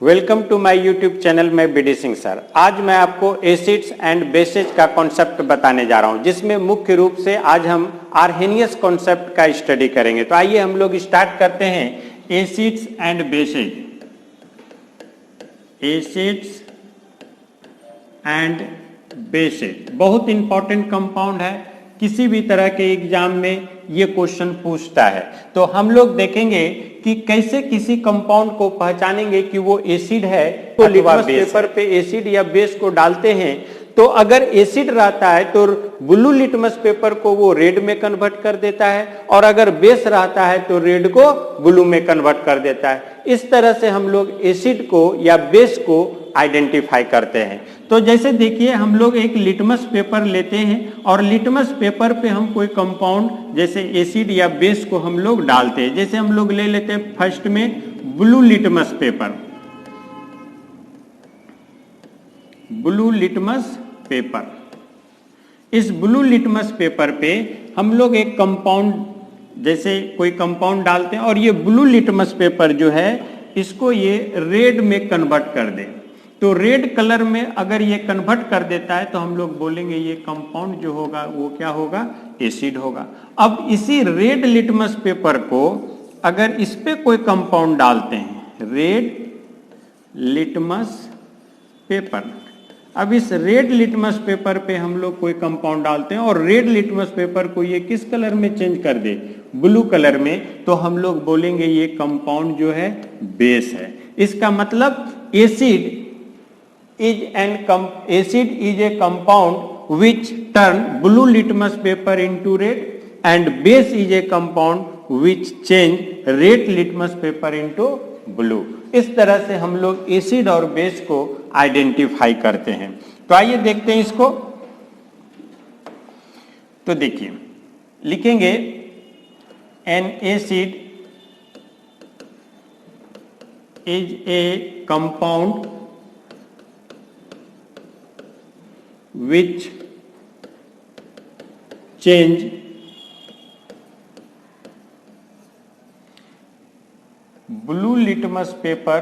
Welcome to my YouTube channel में BD Singh sir. आज मैं आपको एसिड्स एंड बेसेज का कॉन्सेप्ट बताने जा रहा हूं, जिसमें मुख्य रूप से आज हम आर्हेनियस कॉन्सेप्ट का स्टडी करेंगे। तो आइए हम लोग स्टार्ट करते हैं acids and bases. Acids and bases बहुत इंपॉर्टेंट कंपाउंड है, किसी भी तरह के एग्जाम में ये क्वेश्चन पूछता है। तो हम लोग देखेंगे कि कैसे किसी कंपाउंड को पहचानेंगे कि वो एसिड है। तो लिटमस पेपर पे एसिड या बेस को डालते हैं, तो अगर एसिड रहता है तो ब्लू लिटमस पेपर को वो रेड में कन्वर्ट कर देता है, और अगर बेस रहता है तो रेड को ब्लू में कन्वर्ट कर देता है। इस तरह से हम लोग एसिड को या बेस को आइडेंटिफाई करते हैं। तो जैसे देखिए, हम लोग एक लिटमस पेपर लेते हैं और लिटमस पेपर पे हम कोई कंपाउंड जैसे एसिड या बेस को हम लोग डालते हैं। जैसे हम लोग ले लेते हैं फर्स्ट में blue litmus paper. Blue litmus paper, इस ब्लू लिटमस पेपर पे हम लोग एक कंपाउंड जैसे कोई कंपाउंड डालते हैं, और ये ब्लू लिटमस पेपर जो है इसको ये रेड में कन्वर्ट कर दे। तो रेड कलर में अगर ये कन्वर्ट कर देता है तो हम लोग बोलेंगे ये कंपाउंड जो होगा वो क्या होगा, एसिड होगा। अब इसी रेड लिटमस पेपर को अगर इस पे कोई कंपाउंड डालते हैं, रेड लिटमस पेपर, अब इस रेड लिटमस पेपर पे हम लोग कोई कंपाउंड डालते हैं और रेड लिटमस पेपर को ये किस कलर में चेंज कर दे, ब्लू कलर में, तो हम लोग बोलेंगे ये कंपाउंड जो है बेस है। इसका मतलब acid is a compound which turn blue litmus paper into red, and base is a compound which change red litmus paper into blue। इस तरह से हम लोग एसिड और बेस को आइडेंटिफाई करते हैं। तो आइए देखते हैं इसको। तो देखिए, लिखेंगे an acid is a compound which change blue litmus paper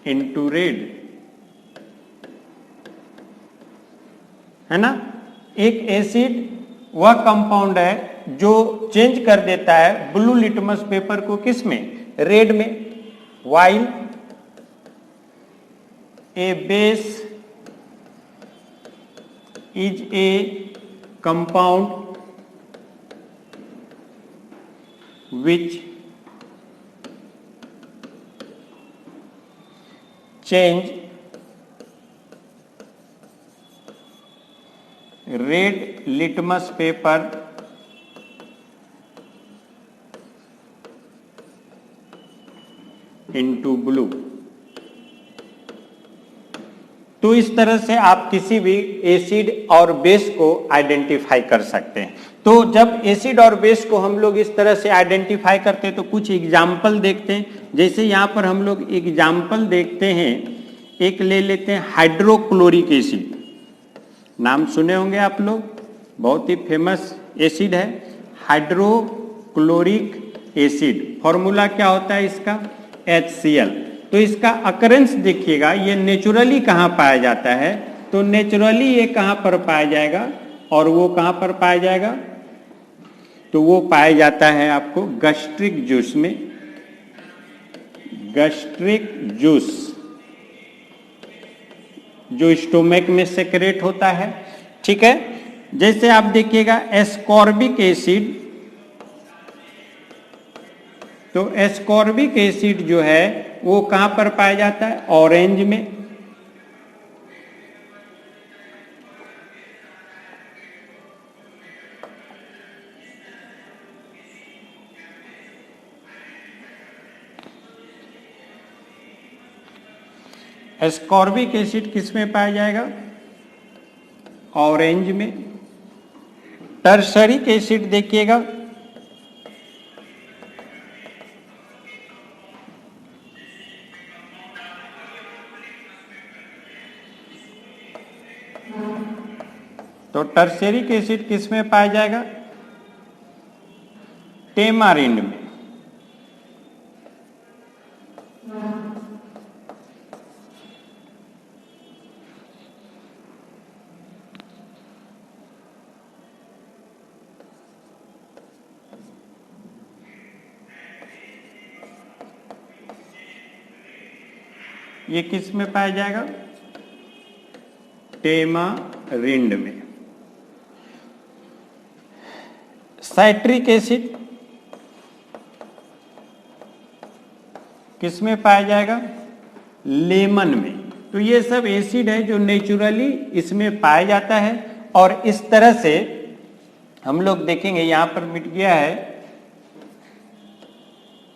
into red, है ना। एक एसिड वह कंपाउंड है जो चेंज कर देता है ब्लू लिटमस पेपर को किस में, रेड में। while a base is a compound which change red litmus paper into blue. तो इस तरह से आप किसी भी एसिड और बेस को आइडेंटिफाई कर सकते हैं। तो जब एसिड और बेस को हम लोग इस तरह से आइडेंटिफाई करते हैं तो कुछ एग्जाम्पल देखते हैं। जैसे यहाँ पर हम लोग एग्जाम्पल देखते हैं, एक ले लेते हैं हाइड्रोक्लोरिक एसिड। नाम सुने होंगे आप लोग, बहुत ही फेमस एसिड है हाइड्रोक्लोरिक एसिड। फॉर्मूला क्या होता है इसका, HCl। तो इसका अकरेंस देखिएगा, ये नेचुरली कहाँ पाया जाता है, तो नेचुरली ये कहाँ पर पाया जाएगा और वो कहाँ पर पाया जाएगा, तो वो पाया जाता है आपको गैस्ट्रिक जूस में। गैस्ट्रिक जूस जो स्टोमक में सेक्रेट होता है, ठीक है। जैसे आप देखिएगा एस्कॉर्बिक एसिड, तो एस्कॉर्बिक एसिड जो है वो कहां पर पाया जाता है, ऑरेंज में। एस्कॉर्बिक एसिड किस में पाया जाएगा, ऑरेंज में। टर्सरिक एसिड देखिएगा, तो टर्सरिक एसिड किस में पाया जाएगा, टेमारिंड में। ये किस में पाया जाएगा? टेमारिंड में। साइट्रिक एसिड किस में पाया जाएगा? लेमन में। तो ये सब एसिड है जो नेचुरली इसमें पाया जाता है। और इस तरह से हम लोग देखेंगे, यहां पर मिट गया है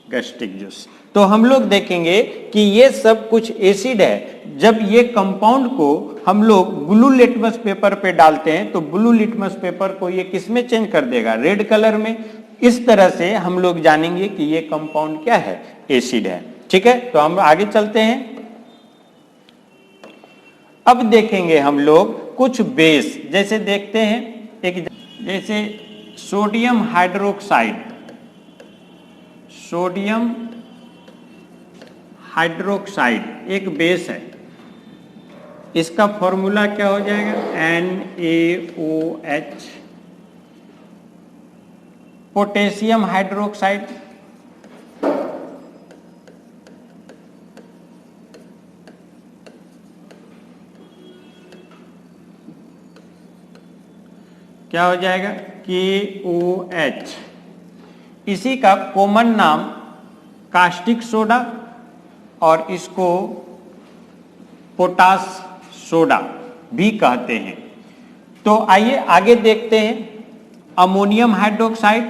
गैस्ट्रिक जूस। तो हम लोग देखेंगे कि ये सब कुछ एसिड है। जब ये कंपाउंड को हम लोग ब्लू लिटमस पेपर पे डालते हैं तो ब्लू लिटमस पेपर को ये किस में चेंज कर देगा? रेड कलर में। इस तरह से हम लोग जानेंगे कि ये कंपाउंड क्या है? एसिड है। ठीक है, तो हम आगे चलते हैं। अब देखेंगे हम लोग कुछ बेस, जैसे देखते हैं एक, जैसे सोडियम हाइड्रोक्साइड। सोडियम हाइड्रोक्साइड एक बेस है। इसका फॉर्मूला क्या हो जाएगा? NaOH। पोटेशियम हाइड्रोक्साइड, क्या हो जाएगा? KOH। इसी का कॉमन नाम कास्टिक सोडा और इसको पोटास सोडा भी कहते हैं। तो आइए आगे देखते हैं। अमोनियम हाइड्रोक्साइड,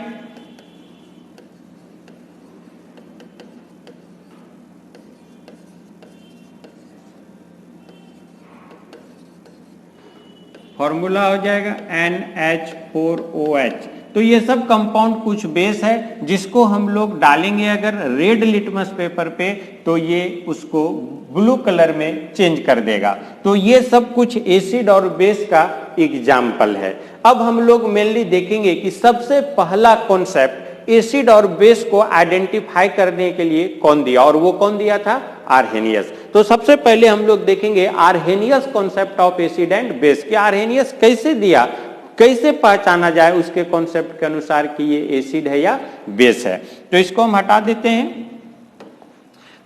फॉर्मूला हो जाएगा NH4OH। तो ये सब कंपाउंड कुछ बेस है जिसको हम लोग डालेंगे अगर रेड लिटमस पेपर पे तो ये उसको ब्लू कलर में चेंज कर देगा। तो ये सब कुछ एसिड और बेस का एग्जाम्पल है। अब हम लोग मेनली देखेंगे कि सबसे पहला कॉन्सेप्ट एसिड और बेस को आइडेंटिफाई करने के लिए कौन दिया, और वो कौन दिया था? आर्हेनियस। तो सबसे पहले हम लोग देखेंगे Arrhenius concept of acid and base. कि आर्हेनियस कैसे दिया, कैसे पहचाना जाए उसके कॉन्सेप्ट के अनुसार कि ये एसिड है या बेस है। तो इसको हम हटा देते हैं।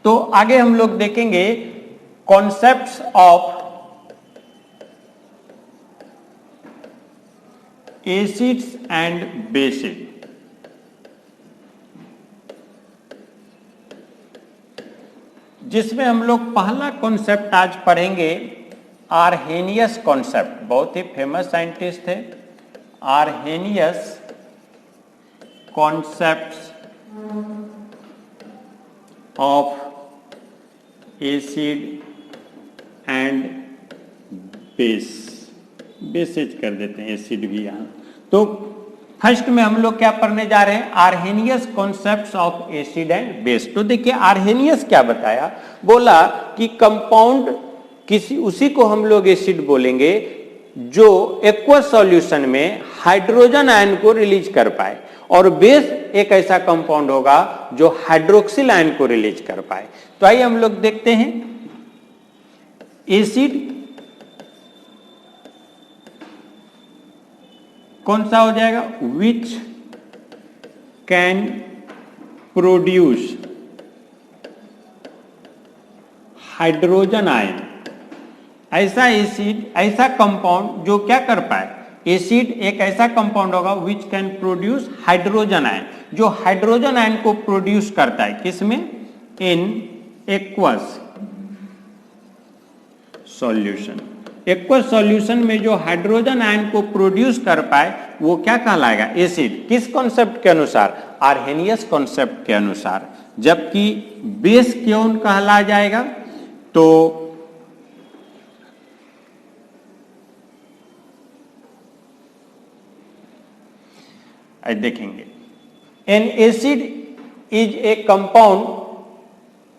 तो आगे हम लोग देखेंगे concepts of acids and bases. जिसमें हम लोग पहला कॉन्सेप्ट आज पढ़ेंगे आर्हेनियस कॉन्सेप्ट। बहुत ही फेमस साइंटिस्ट थे। Arrhenius concepts of acid and base. Bases कर देते हैं, एसिड भी यहां। तो फर्स्ट में हम लोग क्या पढ़ने जा रहे हैं? Arrhenius concepts of acid and base. तो देखिए आर्हेनियस क्या बताया, बोला कि कंपाउंड किसी उसी को हम लोग एसिड बोलेंगे जो एक्वस सॉल्यूशन में हाइड्रोजन आयन को रिलीज कर पाए, और बेस एक ऐसा कंपाउंड होगा जो हाइड्रोक्सिल आयन को रिलीज कर पाए। तो आइए हम लोग देखते हैं। एसिड कौन सा हो जाएगा? Which can produce hydrogen ion. ऐसा एसिड, ऐसा कंपाउंड जो क्या कर पाए? एसिड एक ऐसा कंपाउंड होगा which can produce hydrogen ion, जो हाइड्रोजन आयन को प्रोड्यूस करता है। किसमें? In aqueous solution. Aqueous solution में जो हाइड्रोजन आयन को प्रोड्यूस कर पाए वो क्या कहलाएगा? एसिड। किस कॉन्सेप्ट के अनुसार? आर्हेनियस कॉन्सेप्ट के अनुसार। जबकि बेस क्यों कहला जाएगा? तो देखेंगे, N acid is a compound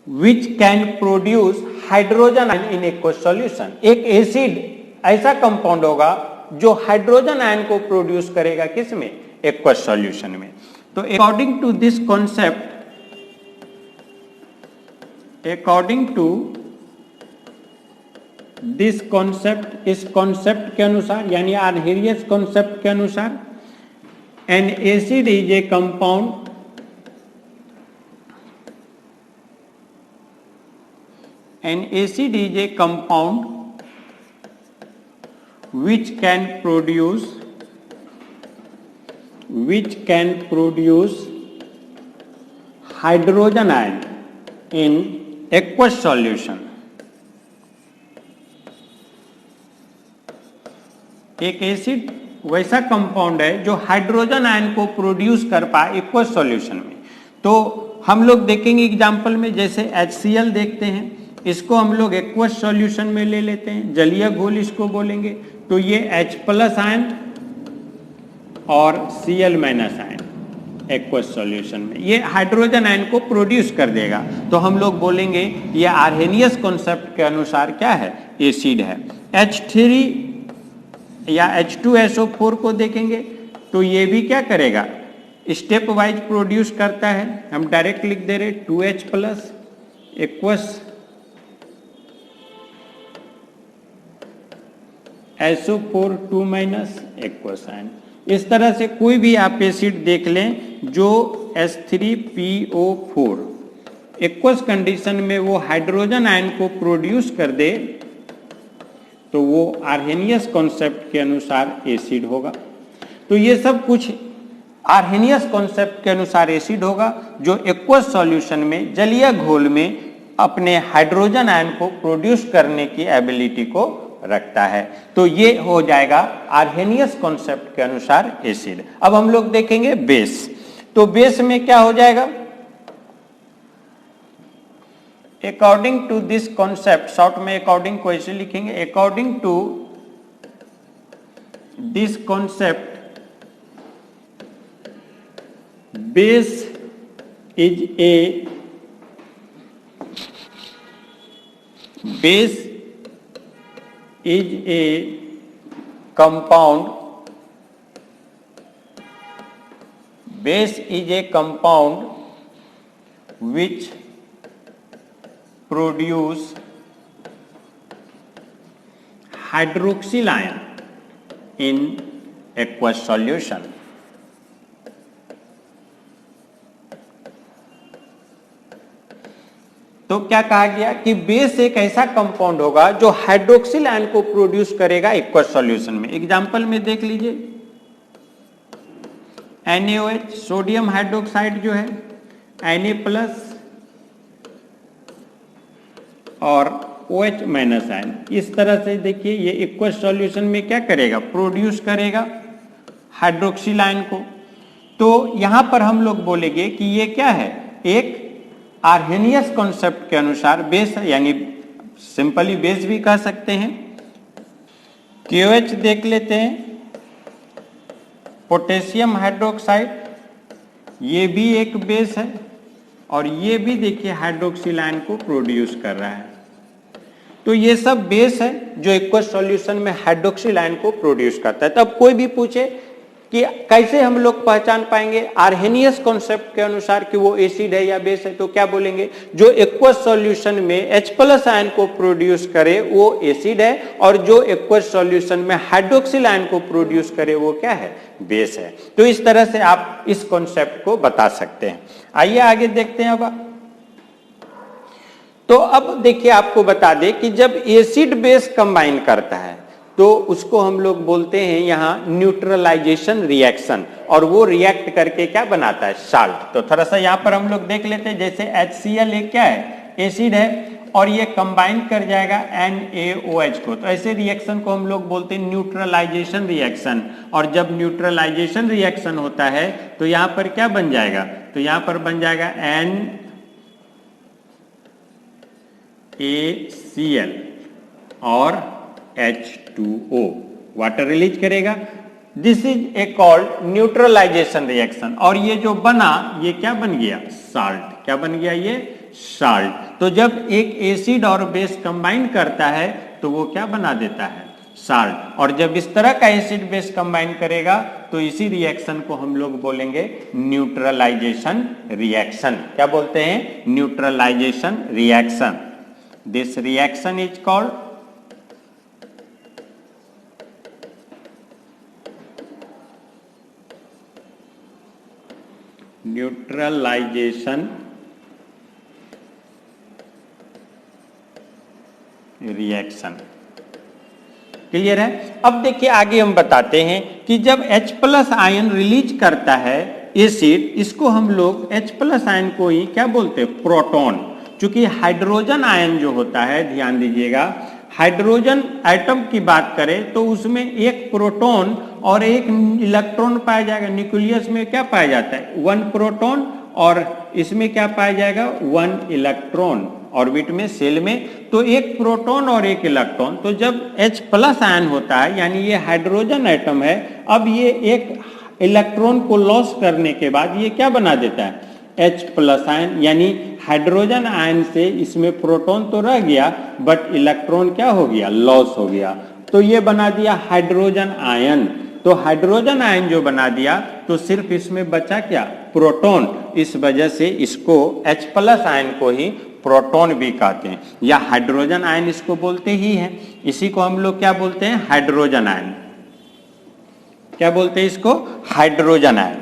which can produce hydrogen ion in aqueous solution. एक एसिड ऐसा कंपाउंड होगा जो हाइड्रोजन आयन को प्रोड्यूस करेगा। किसमें? एक्वस सॉल्यूशन में। तो according to this concept, according to this concept, इस कॉन्सेप्ट के अनुसार यानी आर्हेनियस कॉन्सेप्ट के अनुसार, an acid is a compound, an acid is a compound which can produce hydrogen ion in aqueous solution। एक acid वैसा कंपाउंड है जो हाइड्रोजन आयन को प्रोड्यूस कर पाए एक्वस सॉल्यूशन में। तो हम लोग देखेंगे एग्जांपल में, जैसे HCl देखते हैं, इसको हम लोग एक्वस सॉल्यूशन में ले लेते हैं, जलीय घोल इसको बोलेंगे। तो ये H+ आयन और Cl- आयन एक्वस सॉल्यूशन में ये हाइड्रोजन आयन को प्रोड्यूस कर देगा। तो हम लोग बोलेंगे ये आर्हेनियस कॉन्सेप्ट के अनुसार क्या है, एसिड है। H3 या H2SO4 को देखेंगे तो ये भी क्या करेगा, स्टेप वाइज प्रोड्यूस करता है। हम डायरेक्ट लिख दे रहे 2H+ aqueous SO4 2- aqueous ion. इस तरह से कोई भी आप एसिड देख लें जो H3PO4 एक्वस कंडीशन में वो हाइड्रोजन आयन को प्रोड्यूस कर दे तो वो आर्हेनियस कॉन्सेप्ट के अनुसार एसिड होगा। तो ये सब कुछ आर्हेनियस कॉन्सेप्ट के अनुसार एसिड होगा जो एक्वस सॉल्यूशन में, जलीय घोल में अपने हाइड्रोजन आयन को प्रोड्यूस करने की एबिलिटी को रखता है। तो ये हो जाएगा आर्हेनियस कॉन्सेप्ट के अनुसार एसिड। अब हम लोग देखेंगे बेस। तो बेस में क्या हो जाएगा, according to this concept, short में अकॉर्डिंग को ऐसे लिखेंगे, according to this concept base is a compound, base is a compound which produce hydroxyl ion in aqueous solution। तो क्या कहा गया कि बेस एक ऐसा कंपाउंड होगा जो हाइड्रोक्सिल आयन को प्रोड्यूस करेगा एक्वस सॉल्यूशन में। एग्जांपल में देख लीजिए, NaOH सोडियम हाइड्रोक्साइड जो है, Na+ और OH- आयन, इस तरह से देखिए ये एक्वस सॉल्यूशन में क्या करेगा, प्रोड्यूस करेगा हाइड्रोक्सिल आयन को। तो यहां पर हम लोग बोलेंगे कि ये क्या है, एक आर्हेनियस कॉन्सेप्ट के अनुसार बेस, यानी सिंपली बेस भी कह सकते हैं। KOH देख लेते हैं, पोटेशियम हाइड्रोक्साइड, ये भी एक बेस है और ये भी देखिए हाइड्रोक्सिल आयन को प्रोड्यूस कर रहा है। तो ये सब बेस है जो एक्वस सॉल्यूशन में हाइड्रोक्सिल आयन को प्रोड्यूस करता है। तब कोई भी पूछे कि कैसे हम लोग पहचान पाएंगे आर्हेनियस कॉन्सेप्ट के अनुसार कि वो एसिड है या बेस है, तो क्या बोलेंगे, जो एक्वस सॉल्यूशन में H+ आयन को प्रोड्यूस करे वो एसिड है और जो एक्वस सॉल्यूशन में हाइड्रोक्सिल आयन को प्रोड्यूस करे वो क्या है, बेस है। तो इस तरह से आप इस कॉन्सेप्ट को बता सकते हैं। आइए आगे देखते हैं। तो अब देखिए आपको बता दें कि जब एसिड बेस कंबाइन करता है तो उसको हम लोग बोलते हैं यहाँ न्यूट्रलाइजेशन रिएक्शन, और वो रिएक्ट करके क्या बनाता है, साल्ट। तो थोड़ा सा यहाँ पर हम लोग देख लेते हैं, जैसे HCl एक क्या है, एसिड है और ये कंबाइन कर जाएगा NaOH को। तो ऐसे रिएक्शन को हम लोग बोलते हैं न्यूट्रलाइजेशन रिएक्शन। और जब न्यूट्रलाइजेशन रिएक्शन होता है तो यहाँ पर क्या बन जाएगा, तो यहाँ पर बन जाएगा NaCl और H2O, वाटर रिलीज करेगा। This is a called neutralization reaction. और ये जो बना ये क्या बन गया, साल्ट। क्या बन गया, ये साल्ट। तो जब एक एसिड और बेस कंबाइन करता है तो वो क्या बना देता है, साल्ट। और जब इस तरह का एसिड बेस कंबाइन करेगा तो इसी रिएक्शन को हम लोग बोलेंगे न्यूट्रलाइजेशन रिएक्शन। क्या बोलते हैं? Neutralization reaction. This reaction is called neutralization reaction. Clear है? अब देखिए आगे हम बताते हैं कि जब H प्लस आयन रिलीज करता है एसिड, इसको हम लोग H प्लस आयन को ही क्या बोलते हैं? प्रोटॉन। क्योंकि हाइड्रोजन आयन जो होता है, ध्यान दीजिएगा, हाइड्रोजन एटम की बात करें तो उसमें एक प्रोटॉन और एक इलेक्ट्रॉन पाया जाएगा। न्यूक्लियस में क्या पाया जाता है? 1 प्रोटॉन, और इसमें क्या पाया जाएगा? 1 इलेक्ट्रॉन। ऑर्बिट में, सेल में तो एक प्रोटॉन और एक इलेक्ट्रॉन। तो जब H प्लस आयन होता है, यानी ये हाइड्रोजन एटम है, अब ये एक इलेक्ट्रॉन को लॉस करने के बाद ये क्या बना देता है? H plus ion. यानी हाइड्रोजन आयन से इसमें प्रोटॉन तो रह गया, बट इलेक्ट्रॉन क्या हो गया? लॉस हो गया। तो ये बना दिया हाइड्रोजन आयन। तो हाइड्रोजन आयन जो बना दिया तो सिर्फ इसमें बचा क्या? प्रोटॉन। इस वजह से इसको H प्लस आयन को ही प्रोटॉन भी कहते हैं, या हाइड्रोजन आयन इसको बोलते ही हैं। इसी को हम लोग क्या बोलते हैं? Hydrogen ion. क्या बोलते हैं इसको? Hydrogen ion.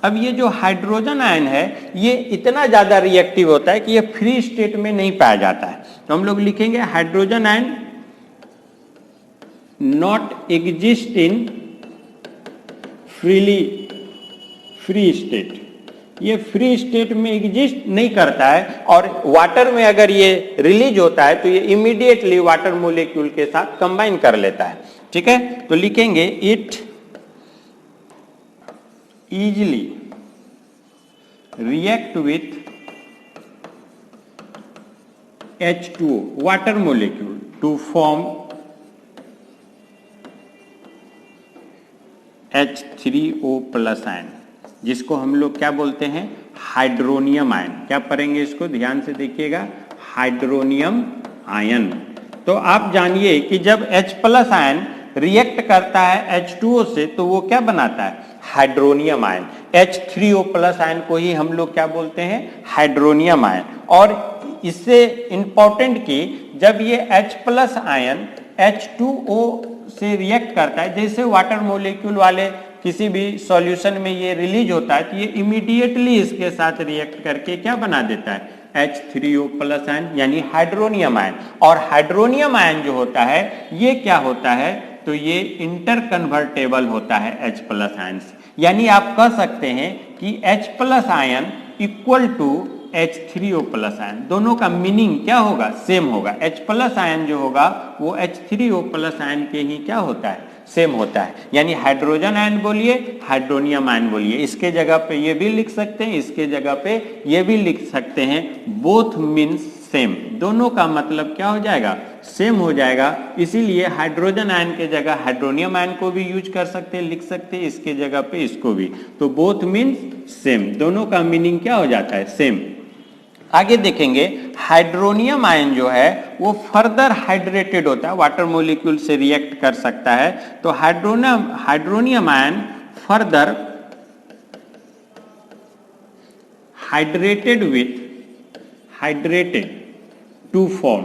अब ये जो हाइड्रोजन आयन है ये इतना ज्यादा रिएक्टिव होता है कि ये फ्री स्टेट में नहीं पाया जाता है। तो हम लोग लिखेंगे hydrogen ion not exist in free state. ये फ्री स्टेट में एग्जिस्ट नहीं करता है, और वाटर में अगर ये रिलीज होता है तो ये इमीडिएटली वाटर मोलिक्यूल के साथ कंबाइन कर लेता है। ठीक है, तो लिखेंगे it easily react with H2O water molecule to form H3O plus ion, जिसको हम लोग क्या बोलते हैं? Hydronium ion. क्या पढ़ेंगे इसको? ध्यान से देखिएगा, हाइड्रोनियम आयन। तो आप जानिए कि जब H प्लस आयन रिएक्ट करता है H2O से तो वो क्या बनाता है? Hydronium ion. H3O plus ion को ही हम लोग क्या बोलते हैं? Hydronium ion. और इससे इंपॉर्टेंट कि जब ये H प्लस आयन H2O से रिएक्ट करता है, जैसे वाटर मोलिक्यूल वाले किसी भी सॉल्यूशन में ये रिलीज होता है, तो ये इमीडिएटली इसके साथ रिएक्ट करके क्या बना देता है? H3O प्लस आयन, यानी हाइड्रोनियम आयन। और हाइड्रोनियम आयन जो होता है ये क्या होता है? तो ये इंटर कन्वर्टेबल होता है H प्लस आयन से। यानी आप कह सकते हैं कि H plus ion equal to H3O plus ion. दोनों का मीनिंग क्या होगा? सेम होगा। H प्लस आयन जो होगा वो H3O प्लस आयन के ही क्या होता है? सेम होता है। यानी हाइड्रोजन आयन बोलिए, हाइड्रोनियम आयन बोलिए, इसके जगह पे ये भी लिख सकते हैं, इसके जगह पे ये भी लिख सकते हैं। Both means same. दोनों का मतलब क्या हो जाएगा? सेम हो जाएगा। इसीलिए हाइड्रोजन आयन के जगह हाइड्रोनियम आयन को भी यूज कर सकते हैं, लिख सकते हैं, इसके जगह पे इसको भी। तो बोथ मीन्स सेम, दोनों का मीनिंग क्या हो जाता है? सेम। आगे देखेंगे, हाइड्रोनियम आयन जो है वो फर्दर हाइड्रेटेड होता है, वाटर मॉलिक्यूल से रिएक्ट कर सकता है। तो hydronium ion further hydrated to form.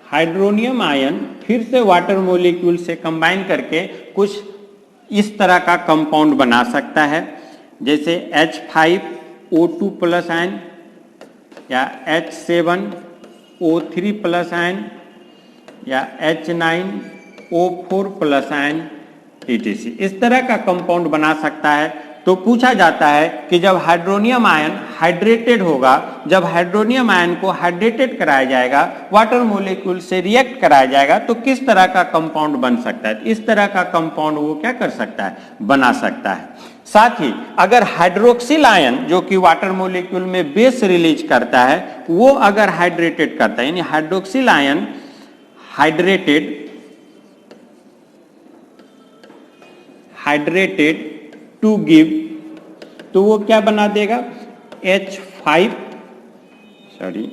Hydronium ion फिर से वाटर मॉलिक्यूल से कंबाइन करके कुछ इस तरह का कंपाउंड बना सकता है, जैसे H5O2 प्लस आयन या H7O3 प्लस आयन या H9O4 प्लस आयन etc। इस तरह का कंपाउंड बना सकता है। तो पूछा जाता है कि जब हाइड्रोनियम आयन हाइड्रेटेड होगा, जब हाइड्रोनियम आयन को हाइड्रेटेड कराया जाएगा, वाटर मॉलिक्यूल से रिएक्ट कराया जाएगा, तो किस तरह का कंपाउंड बन सकता है? इस तरह का कंपाउंड वो क्या कर सकता है? बना सकता है। साथ ही अगर हाइड्रोक्सिल आयन जो कि वाटर मॉलिक्यूल में बेस रिलीज करता है, वो अगर हाइड्रेटेड करता है, यानी hydroxyl ion hydrated to give, तो वो क्या बना देगा? H5 sorry,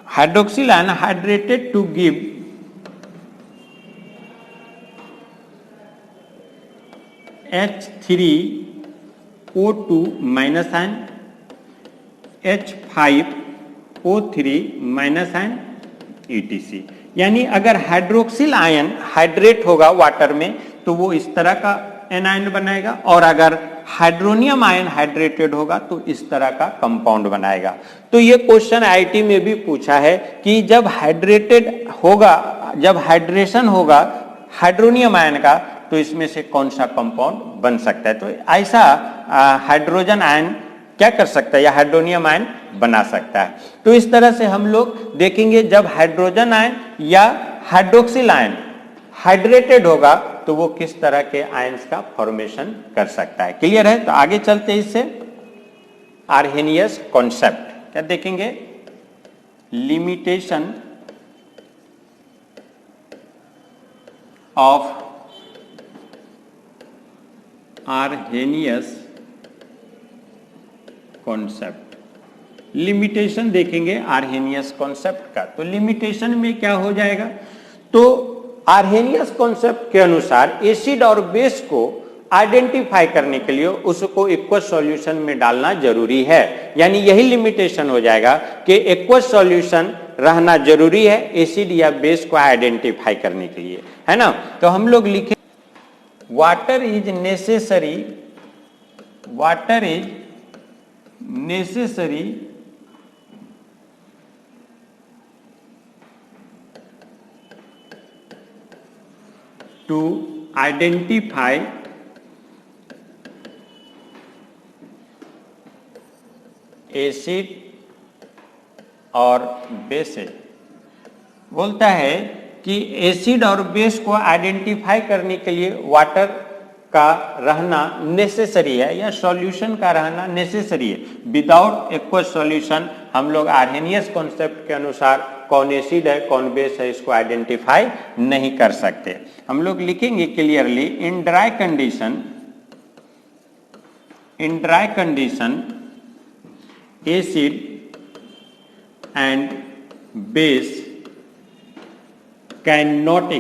hydroxyl ion hydrated to give H3O2 minus ion, H5O3 minus ion, etc. यानी अगर हाइड्रोक्सिल आयन हाइड्रेट होगा वाटर में तो वो इस तरह का एनायन बनाएगा, और अगर हाइड्रोनियम आयन हाइड्रेटेड होगा तो इस तरह का कंपाउंड बनाएगा। तो ये क्वेश्चन आईआईटी में भी पूछा है कि जब हाइड्रेटेड होगा, जब हाइड्रेशन होगा हाइड्रोनियम आयन का, तो इसमें से कौन सा कंपाउंड बन सकता है। तो ऐसा हाइड्रोजन आयन क्या कर सकता है, या हाइड्रोनियम आयन बना सकता है। तो इस तरह से हम लोग देखेंगे जब हाइड्रोजन आयन या हाइड्रोक्सिल आयन हाइड्रेटेड होगा तो वो किस तरह के आयंस का फॉर्मेशन कर सकता है। क्लियर है। तो आगे चलते हैं इससे आर्हेनियस कॉन्सेप्ट क्या देखेंगे, limitation of Arrhenius concept. Limitation देखेंगे आर्हेनियस कॉन्सेप्ट का। तो लिमिटेशन में क्या हो जाएगा, तो आर्हेनियस कॉन्सेप्ट के अनुसार एसिड और बेस को आइडेंटिफाई करने के लिए उसको एक्वस सॉल्यूशन में डालना जरूरी है। यानी यही लिमिटेशन हो जाएगा कि एक्वस सॉल्यूशन रहना जरूरी है एसिड या बेस को आइडेंटिफाई करने के लिए, है ना। तो हम लोग लिखे water is necessary, water is necessary to identify acid और बेसेज। बोलता है कि एसिड और बेस को आइडेंटिफाई करने के लिए वाटर का रहना नेसेसरी है या सॉल्यूशन का रहना नेसेसरी है। विदाउट एक्वस सॉल्यूशन हम लोग आर्हेनियस कॉन्सेप्ट के अनुसार कौन एसिड है कौन बेस है इसको आइडेंटिफाई नहीं कर सकते। हम लोग लिखेंगे clearly, in dry condition acid and base can not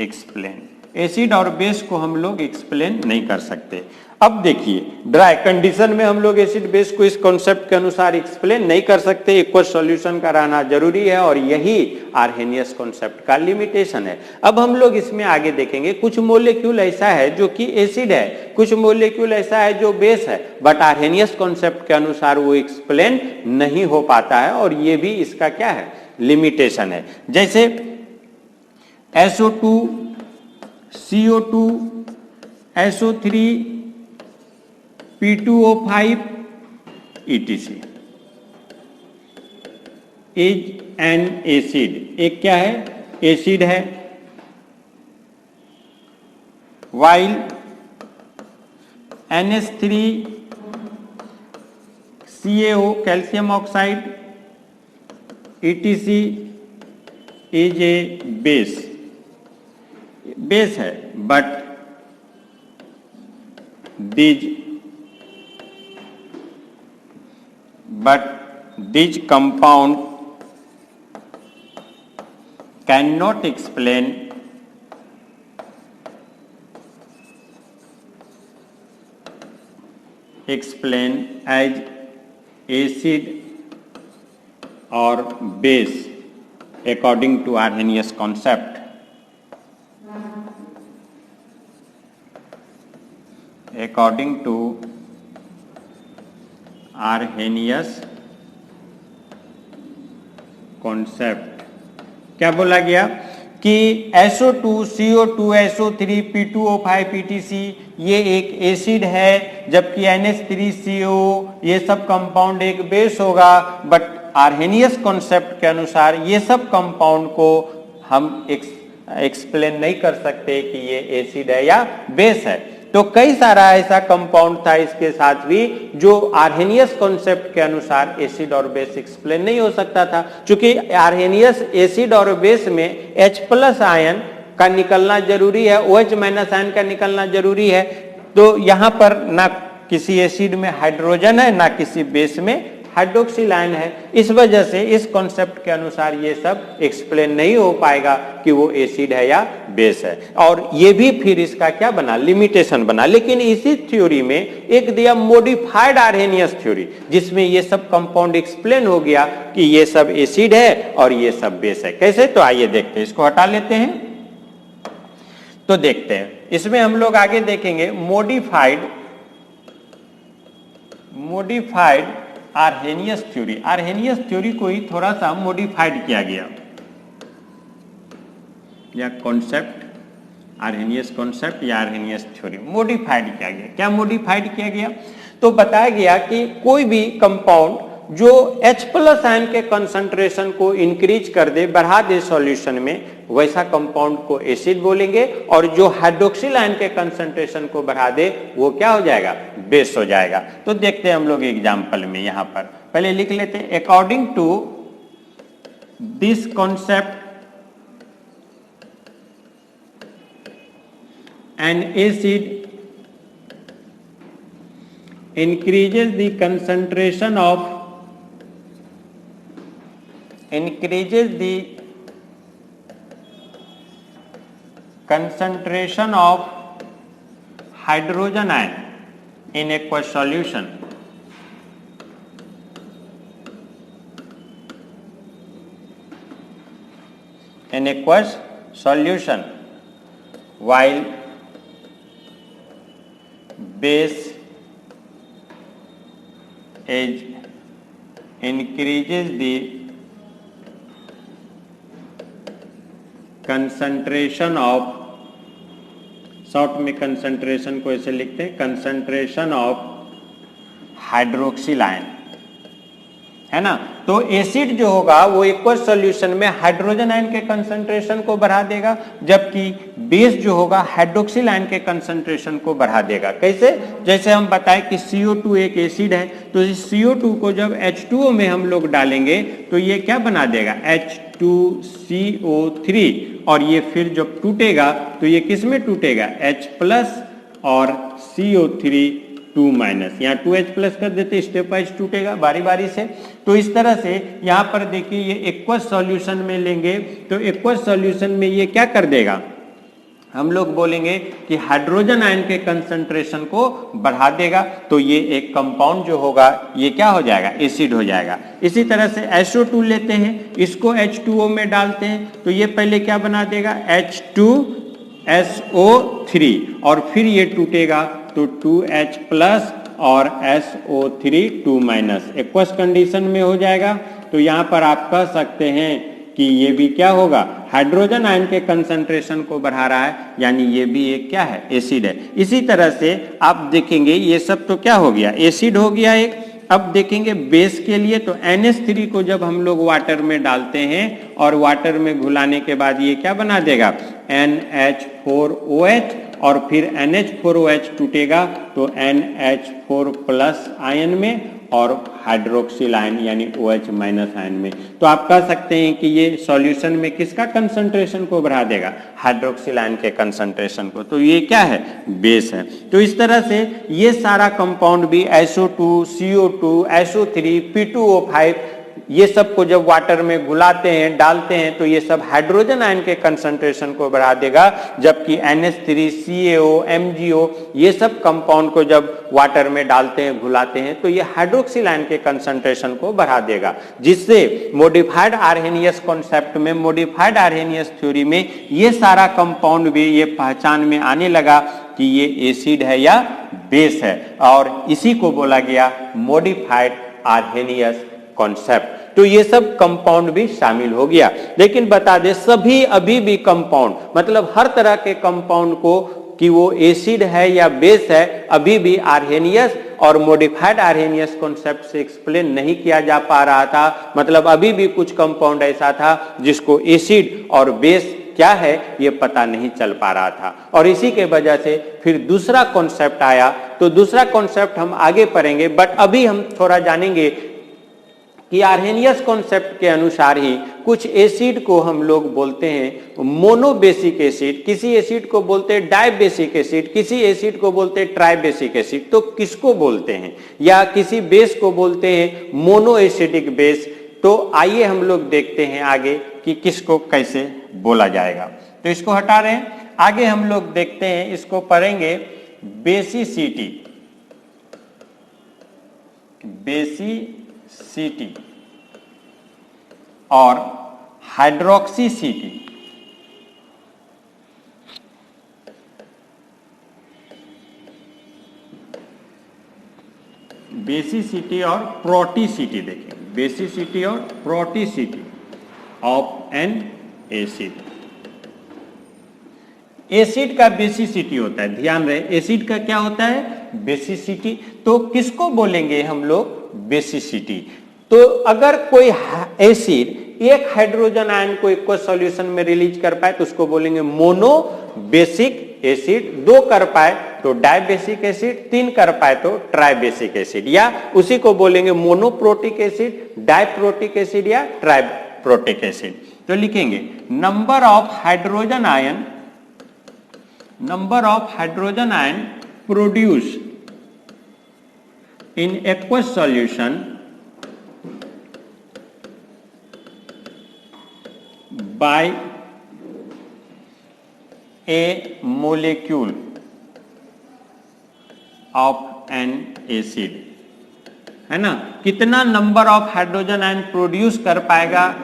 explain. Acid और बेस को हम लोग एक्सप्लेन नहीं कर सकते। अब देखिए ड्राई कंडीशन में हम लोग एसिड बेस को इस कॉन्सेप्ट के अनुसार एक्सप्लेन नहीं कर सकते, एक्वस सॉल्यूशन का रहना जरूरी है, और यही आर्हेनियस कॉन्सेप्ट का लिमिटेशन है। अब हम लोग इसमें आगे देखेंगे कुछ मॉलिक्यूल ऐसा है जो कि एसिड है, कुछ मॉलिक्यूल ऐसा है जो बेस है, बट आर्हेनियस कॉन्सेप्ट के अनुसार वो एक्सप्लेन नहीं हो पाता है, और ये भी इसका क्या है, लिमिटेशन है। जैसे SO2, CO2, SO3, P2O5 etc. Is an acid, एक क्या है, एसिड है। While NH3 CaO calcium oxide etc is a base है, but these compound cannot explain as acid or base according to Arrhenius concept. According to Arrhenius concept क्या बोला गया कि SO2, CO2, SO3, P2O5 etc ये एक acid है, जबकि NH3CO ये सब कंपाउंड एक बेस होगा। बट आर्हेनियस कॉन्सेप्ट के अनुसार ये सब कंपाउंड को हम एक्सप्लेन नहीं कर सकते कि ये एसिड है या बेस है। तो कई सारा ऐसा कंपाउंड था इसके साथ भी जो आर्हेनियस कॉन्सेप्ट के अनुसार एसिड और बेस एक्सप्लेन नहीं हो सकता था, क्योंकि आर्हेनियस एसिड और बेस में H+ आयन का निकलना जरूरी है, OH- आयन का निकलना जरूरी है। तो यहां पर ना किसी एसिड में हाइड्रोजन है ना किसी बेस में हाइड्रोक्सिल आयन है। इस वजह से इस कॉन्सेप्ट के अनुसार ये सब एक्सप्लेन नहीं हो पाएगा कि वो एसिड है या बेस है, और ये भी फिर इसका क्या बना, लिमिटेशन बना। लेकिन इसी थ्योरी में एक दिया मॉडिफाइड आर्हेनियस थ्योरी, जिसमें ये सब कंपाउंड एक्सप्लेन हो गया कि ये सब एसिड है और ये सब बेस है। कैसे, तो आइए देखते हैं, इसको हटा लेते हैं तो देखते हैं। इसमें हम लोग आगे देखेंगे modified Arrhenius theory. Arrhenius theory को ही थोड़ा सा मॉडिफाइड किया गया, या कॉन्सेप्ट, आर्हेनियस कॉन्सेप्ट या आर्हेनियस थ्योरी मॉडिफाइड किया गया। क्या मॉडिफाइड किया गया, तो बताया गया कि कोई भी कंपाउंड जो H+ आयन के कंसंट्रेशन को इंक्रीज कर दे, बढ़ा दे सॉल्यूशन में, वैसा कंपाउंड को एसिड बोलेंगे, और जो हाइड्रोक्सिल आयन के कंसंट्रेशन को बढ़ा दे वो क्या हो जाएगा, बेस हो जाएगा। तो देखते हैं हम लोग एग्जांपल में, यहां पर पहले लिख लेते हैं, according to this concept an acid increases the concentration of hydrogen ion in aqueous solution. In aqueous solution, while base is increases the concentration of, short में कंसंट्रेशन को ऐसे लिखते हैं, कंसंट्रेशन ऑफ हाइड्रोक्सिल आयन, है ना। तो acid जो होगा वो एक्वस सॉल्यूशन में हाइड्रोजन आयन के कंसंट्रेशन को बढ़ा देगा, जबकि बेस जो होगा हाइड्रोक्सिल आयन के कंसंट्रेशन को बढ़ा देगा। कैसे, जैसे हम बताएं कि CO2 एक एसिड है, तो इस CO2 को जब H2O में हम लोग डालेंगे तो ये क्या बना देगा, H2CO3, और ये फिर जब टूटेगा तो ये किस में टूटेगा, H+ और CO3 2-, यहाँ 2H+ कर देते, स्टेप वाइज टूटेगा बारी बारी से। तो इस तरह से यहाँ पर देखिए ये एक्वस सॉल्यूशन में लेंगे तो एक्वस सॉल्यूशन में ये क्या कर देगा, हम लोग बोलेंगे कि हाइड्रोजन आयन के कंसंट्रेशन को बढ़ा देगा। तो ये एक कंपाउंड जो होगा ये क्या हो जाएगा, एसिड हो जाएगा। इसी तरह से SO2 लेते हैं, इसको H2O में डालते हैं तो ये पहले क्या बना देगा, H2SO3, और फिर ये टूटेगा तो 2H+ और SO3 2-, एक्वस कंडीशन में हो जाएगा। तो यहाँ पर आप कह सकते हैं कि ये भी क्या होगा, हाइड्रोजन आयन के कंसंट्रेशन को बढ़ा रहा है, यानी ये भी एक क्या है, एसिड है। इसी तरह से आप देखेंगे ये सब तो क्या हो गया, एसिड हो गया एक। अब देखेंगे बेस के लिए, तो NH3 को जब हम लोग वाटर में डालते हैं और वाटर में घुलाने के बाद ये क्या बना देगा, NH4OH, और फिर NH4OH टूटेगा तो NH4+ आयन में और हाइड्रोक्सिल आयन यानी OH- आयन में। तो आप कह सकते हैं कि ये सॉल्यूशन में किसका कंसंट्रेशन को बढ़ा देगा, हाइड्रोक्सिल आयन के कंसंट्रेशन को। तो ये क्या है, बेस है। तो इस तरह से ये सारा कंपाउंड भी SO2, CO2, SO3, P2O5, ये सब को जब वाटर में घुलाते हैं, डालते हैं, तो ये सब हाइड्रोजन आयन के कंसंट्रेशन को बढ़ा देगा, जबकि NH3, CaO, MgO, ये सब कंपाउंड को जब वाटर में डालते हैं, घुलाते हैं, तो ये हाइड्रोक्सिल आयन के कंसंट्रेशन को बढ़ा देगा। जिससे मॉडिफाइड आर्हेनियस कॉन्सेप्ट में, मॉडिफाइड आर्हेनियस थ्योरी में ये सारा कंपाउंड भी ये पहचान में आने लगा कि ये एसिड है या बेस है, और इसी को बोला गया मॉडिफाइड आर्हेनियस कॉन्सेप्ट। तो ये सब कंपाउंड भी शामिल हो गया। लेकिन बता दे, सभी अभी भी कंपाउंड, मतलब हर तरह के कंपाउंड को कि वो एसिड है या बेस है, अभी भी आर्हेनियस और मॉडिफाइड आर्हेनियस कॉन्सेप्ट से एक्सप्लेन नहीं किया जा पा रहा था। मतलब अभी भी कुछ कंपाउंड ऐसा था जिसको एसिड और बेस क्या है ये पता नहीं चल पा रहा था, और इसी के वजह से फिर दूसरा कॉन्सेप्ट आया। तो दूसरा कॉन्सेप्ट हम आगे पढ़ेंगे, बट अभी हम थोड़ा जानेंगे कि आर्हेनियस कॉन्सेप्ट के अनुसार ही कुछ एसिड को हम लोग बोलते हैं मोनोबेसिक एसिड, किसी एसिड को बोलते हैं डाइबेसिक एसिड, किसी एसिड को बोलते हैं ट्राइबेसिक एसिड। तो किसको बोलते हैं, या किसी बेस को बोलते हैं मोनो एसिडिक बेस। तो आइए हम लोग देखते हैं आगे कि किसको कैसे बोला जाएगा। तो इसको हटा रहे हैं, आगे हम लोग देखते हैं, इसको पढ़ेंगे बेसिसिटी, बेसिसिटी और हाइड्रोक्सिसिटी। बेसिसिटी और प्रोटिसिटी देखें, बेसिसिटी और प्रोटिसिटी ऑफ एन एसिड। एसिड का बेसिसिटी होता है, ध्यान रहे, एसिड का क्या होता है, बेसिसिटी। तो किसको बोलेंगे हम लोग, बेसिसिटी। तो अगर कोई एसिड एक हाइड्रोजन आयन को एक सॉल्यूशन में रिलीज कर पाए तो उसको बोलेंगे मोनो बेसिक एसिड, 2 कर पाए तो डाइबेसिक एसिड, 3 कर पाए तो ट्राइबेसिक एसिड, या उसी को बोलेंगे मोनोप्रोटिक एसिड, डाइप्रोटिक एसिड या ट्राइप्रोटिक एसिड। तो लिखेंगे number of hydrogen ion, number of hydrogen ion produce in aqueous solution by a molecule of an acid, है ना। कितना number of hydrogen ion produce कर पाएगा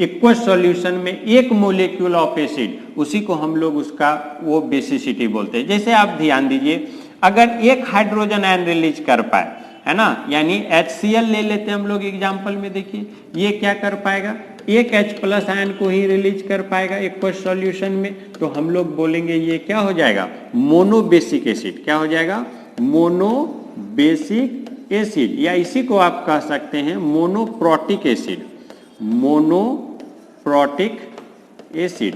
एक्वस सॉल्यूशन में एक मोलेक्यूल ऑफ एसिड, उसी को हम लोग उसका वो बेसिसिटी बोलते हैं। जैसे आप ध्यान दीजिए, अगर एक हाइड्रोजन आयन रिलीज कर पाए, है ना, यानी HCl ले लेते हैं हम लोग एग्जांपल में, देखिए ये क्या कर पाएगा, एक H+ आयन को ही रिलीज कर पाएगा एक्वस सॉल्यूशन में, तो हम लोग बोलेंगे ये क्या हो जाएगा, मोनोबेसिक एसिड। क्या हो जाएगा, मोनोबेसिक एसिड, या इसी को आप कह सकते हैं मोनोप्रोटिक एसिड, मोनोप्रोटिक एसिड।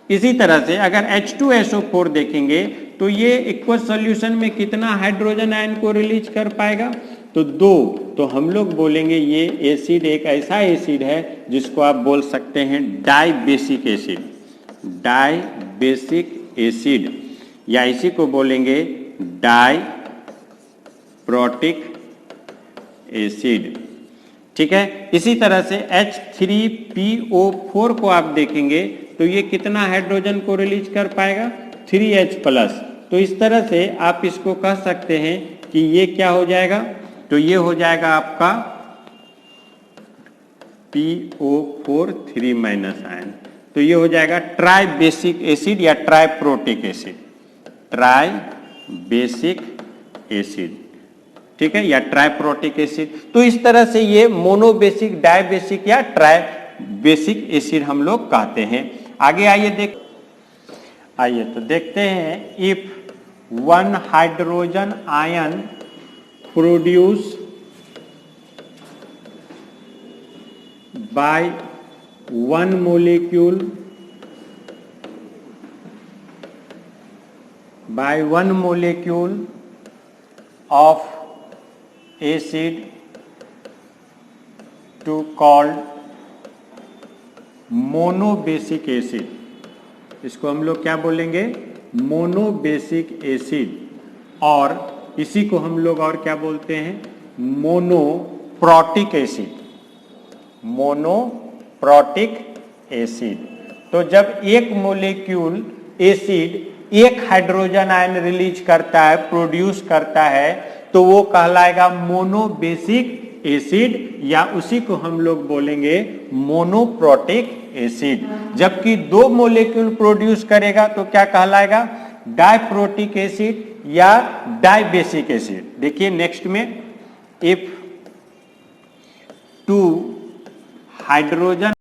इसी तरह से अगर H2SO4 देखेंगे तो ये एक्वस सॉल्यूशन में कितना हाइड्रोजन आयन को रिलीज कर पाएगा, तो 2। तो हम लोग बोलेंगे ये एसिड एक ऐसा एसिड है जिसको आप बोल सकते हैं डाइबेसिक एसिड, डाइबेसिक एसिड, या इसी को बोलेंगे डाइप्रोटिक एसिड। ठीक है, इसी तरह से H3PO4 को आप देखेंगे तो ये कितना हाइड्रोजन को रिलीज कर पाएगा, 3H+। तो इस तरह से आप इसको कह सकते हैं कि ये क्या हो जाएगा, तो ये हो जाएगा आपका PO4 3- आयन। तो ये हो जाएगा ट्राइबेसिक एसिड या ट्राइप्रोटिक एसिड, ट्राइबेसिक एसिड, ठीक है, या ट्राइप्रोटिक एसिड। तो इस तरह से ये मोनोबेसिक, डाइबेसिक या ट्राइबेसिक एसिड हम लोग कहते हैं। आगे आइए तो देखते हैं, if 1 hydrogen ion produce by 1 molecule of acid to called monobasic acid. इसको हम लोग क्या बोलेंगे, मोनोबेसिक एसिड, और इसी को हम लोग और क्या बोलते हैं, मोनोप्रोटिक एसिड, मोनोप्रोटिक एसिड। तो जब एक मोलेक्यूल एसिड एक हाइड्रोजन आयन रिलीज करता है, प्रोड्यूस करता है, तो वो कहलाएगा मोनोबेसिक एसिड, या उसी को हम लोग बोलेंगे मोनोप्रोटिक एसिड। जबकि 2 मोलेक्यूल प्रोड्यूस करेगा तो क्या कहलाएगा, डाइप्रोटिक एसिड या डाइबेसिक एसिड। देखिए नेक्स्ट में, इफ 2 हाइड्रोजन